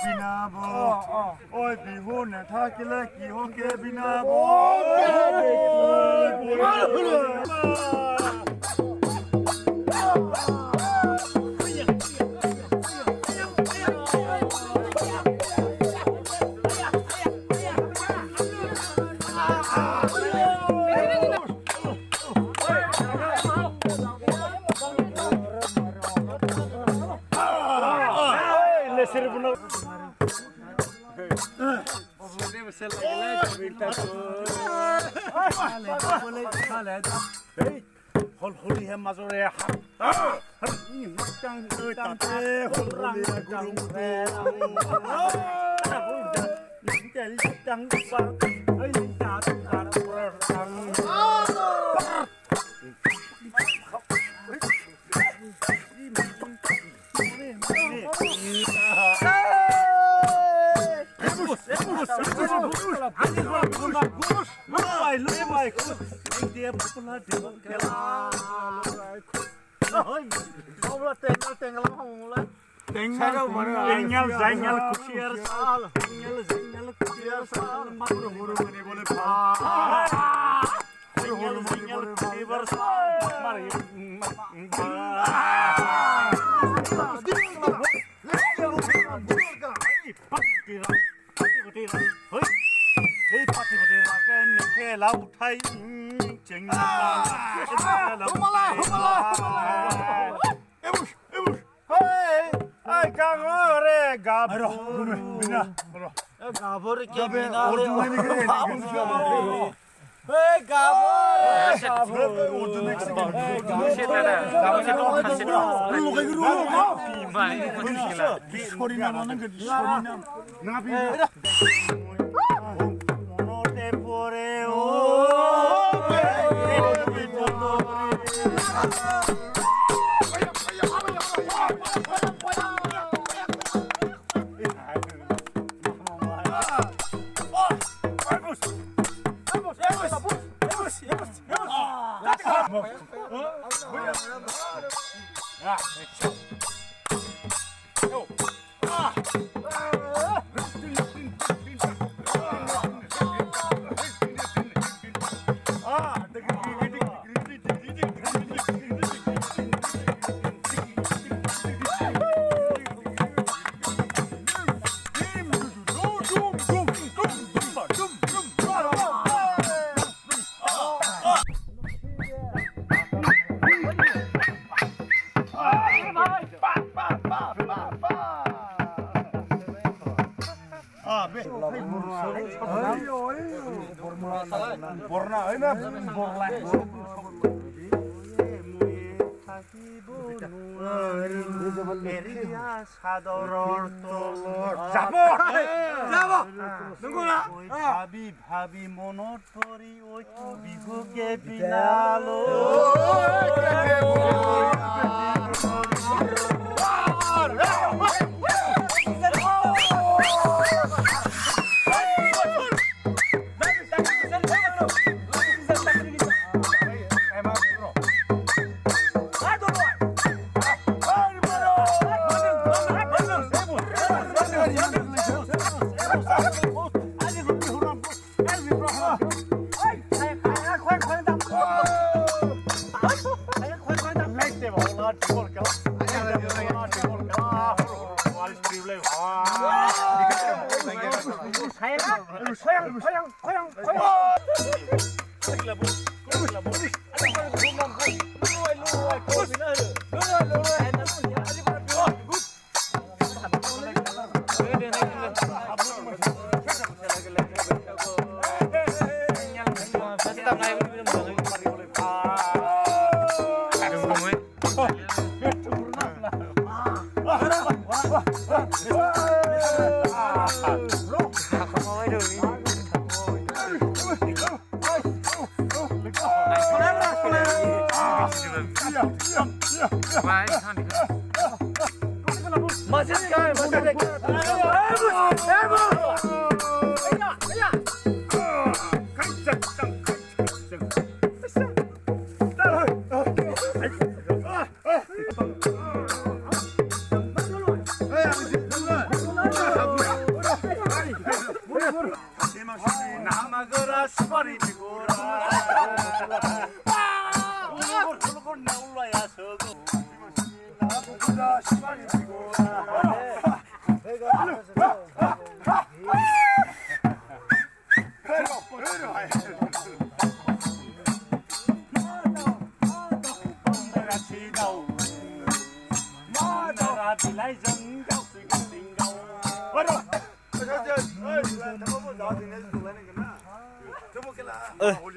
বিনাবো ওই বিহু নেথাকিলে কিহকে বিনাব হলহলিহে মাজৰে উঠাই মনতে পৰে চাদৰৰ তলত ভাবি ভাবি মনত পৰি বিহুকে বিনালো 나마거라 수발이 비고라 홀로골 나올라야 서고 나마거라 수발이 비고라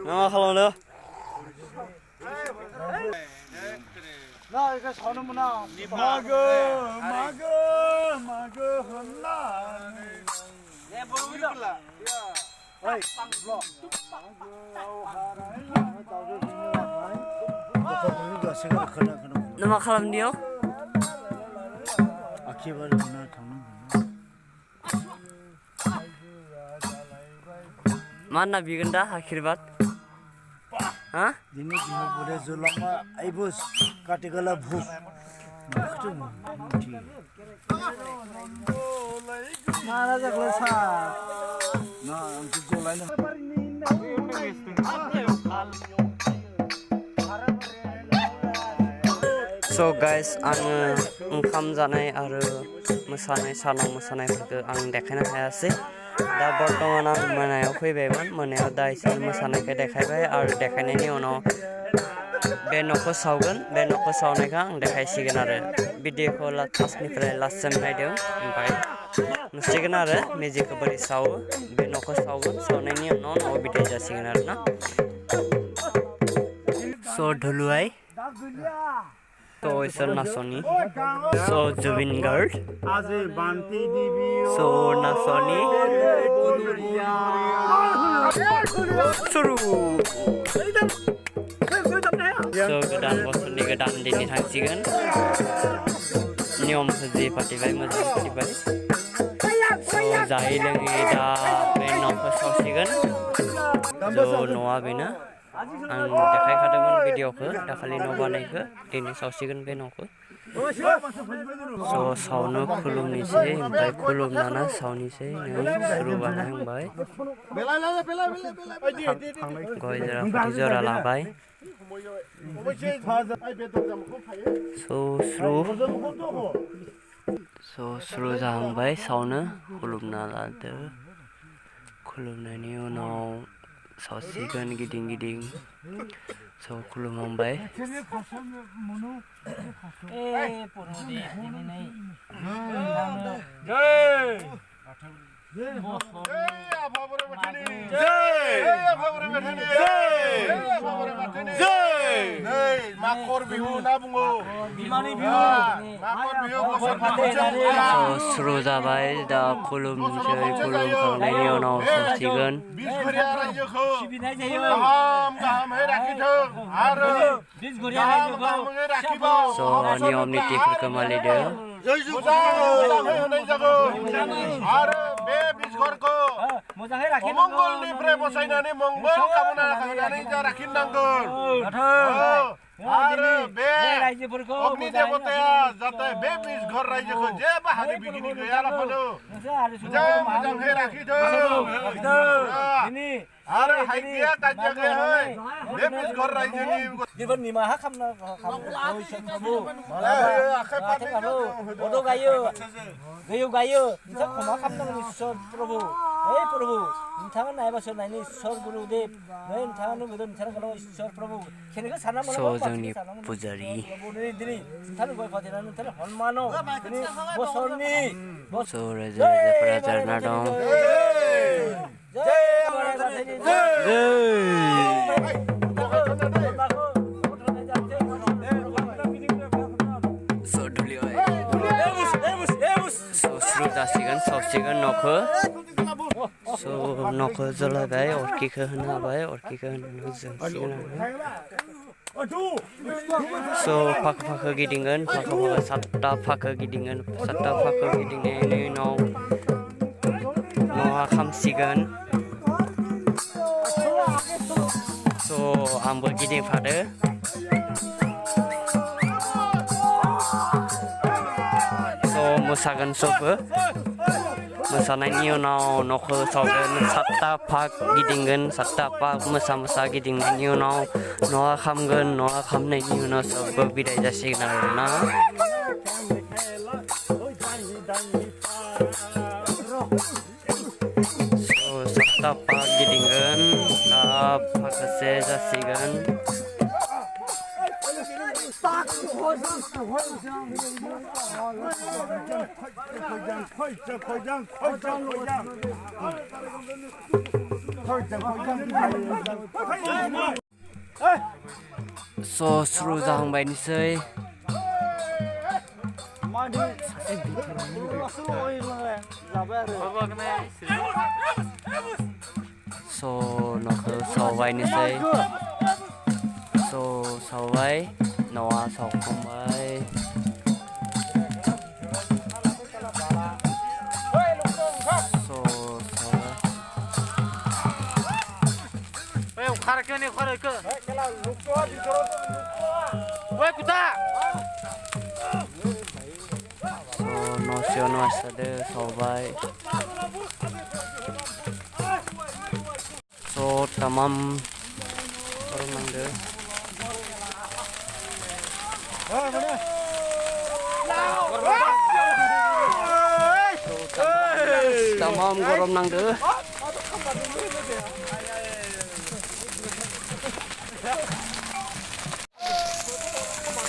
nó không nữa 나 이거 서는구나 마거 흘라 내 보이라 어이 nó mà không làm điều mana bikin dah akhir bat hah ini cuma boleh zulama ibus kategala buk mana aja kelasa nah untuk jualan so guys आङो ओंखाम जानाय आरो मोसानाय सानाव मोसानायफोरखौ आं देखायनो हायासै दा बर्तमान आं मोनायाव फैबायमोन मोनायाव दा एसे मोसानायखौ देखायबाय आरो देखायनायनि उनाव बे न'खौ सावगोन बे न'खौ सावनायखौ आं देखायसिगोन आरो भिडिअखौ फार्स्टनिफ्राय लास्टसिम नायदों ओमफ्राय नुसिगोन आरो मेजिकखौ बोरै सावो बे न'खौ सावगोन सावनायनि उनाव न'आव बिदाय जासिगोन आरो ना स' ढोलुआइ तो इसर नाचनी सो जुबिन गार्ड सो नाचनी सुरु सो गोदान बोसोरनि गोदान दिनै थांसिगोन नियम जि फालिबाय मोजां फालिबाय सो जायै लोङै दा बे न'खौ सावसिगोन ज' न'आ बेनो आं देखायखादोंमोन भिडिअखौ दाखालि न' बानायखौ दिनै सावसिगोन बे न'खौ स' सावनो खुलुमनोसै ओमफ्राय खुलुमनानै सावनोसै नै सुरु बानायहांबाय गय जरा फाथै जरा लाबाय स' स्रु जाहांबाय सावनो खुलुमना लादो खुलुमनायनि उनाव सावसिगोन गिदिं गिदिं स' खुलुमहांबाय सुरु जाबाय दा खुलुमसै खुलुमखांनायनि उनाव सावसिगोन स' नियम नितिफोरखौ मानिदो आरो बे बिसरखौ मंगलनिफ्राय बसायनानै मंगल कामना खालामनानै जा लाखिनांगोन आरो बे अग्नि देवताया जाहाथे बे बिसघर रायजोखौ जेबो हानि बिगिनि गैयालाफानो मोजाङै लाखिथों आरो हायगिया काज्या गैयाहै बे बिसघर रायजोनि दिफोर निमाहा खामना आखाइ पाथेगालो अदो गायो गयो गायो नोंथां खमा खामनांगौ इसोर प्रभु हे प्रभु नोंथाङा नायबासो नायनि इसोर गुरुदेव नै नोंथाङा नुबोदों नोंथाङा गालाव इसोर प्रभु खेनेखौ सानना मोनो जोंनि पुजारी दिनै नोंथाङा गय फाथैनानै नोंथाङा हनमानो दिनै बोसोरनि स' रायजो राजाफोरा जाना दं जासिगोन सावसिगोन न'खौ स' न'खौ जलायबाय अरखिखौ होनो हाबाय अरखिखौ होनानै जोंसिगोन आरो स' फाखो फाखो गिदिंगोन फाखो फाखो सातथा फाखो गिदिंगोन सातथा फाखो गिदिंनायनि उनाव न'आ खामसिगोन स' आंबो गिदिंफादो स' मोसागोन सबबो मोसानायनि उनाव न'खौ सावगोन 7 फाग गिदिंगोन 7 फाग मोसा गिदिंनायनि उनाव न'आ खामगोन न'आ खामनायनि उनाव सबबो बिदाय जासिगोन आरोना so 7 फाग गिदिंगोन दा माखासे जासिगोन so सुरु जाहांबायनोसै so न'खौ सावबायनोसै so सावबाय न'आ सावखांबाय so सावबाय न'सियावनो मानसिफोरदो सावबाय so tamam orang mangga tamam gorom nangde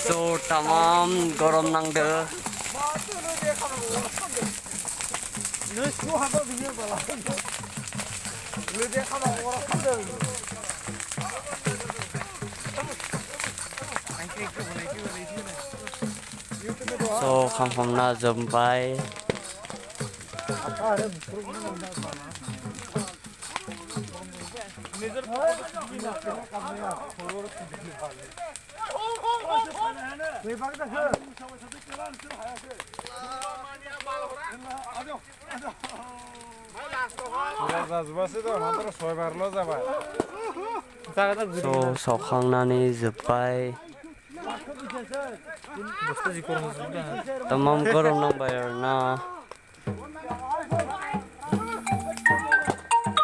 so tamam gorom nangde so खामखांना जोबबाय so सावखांनानै जोबबाय tamam gorom nangबाय आरोना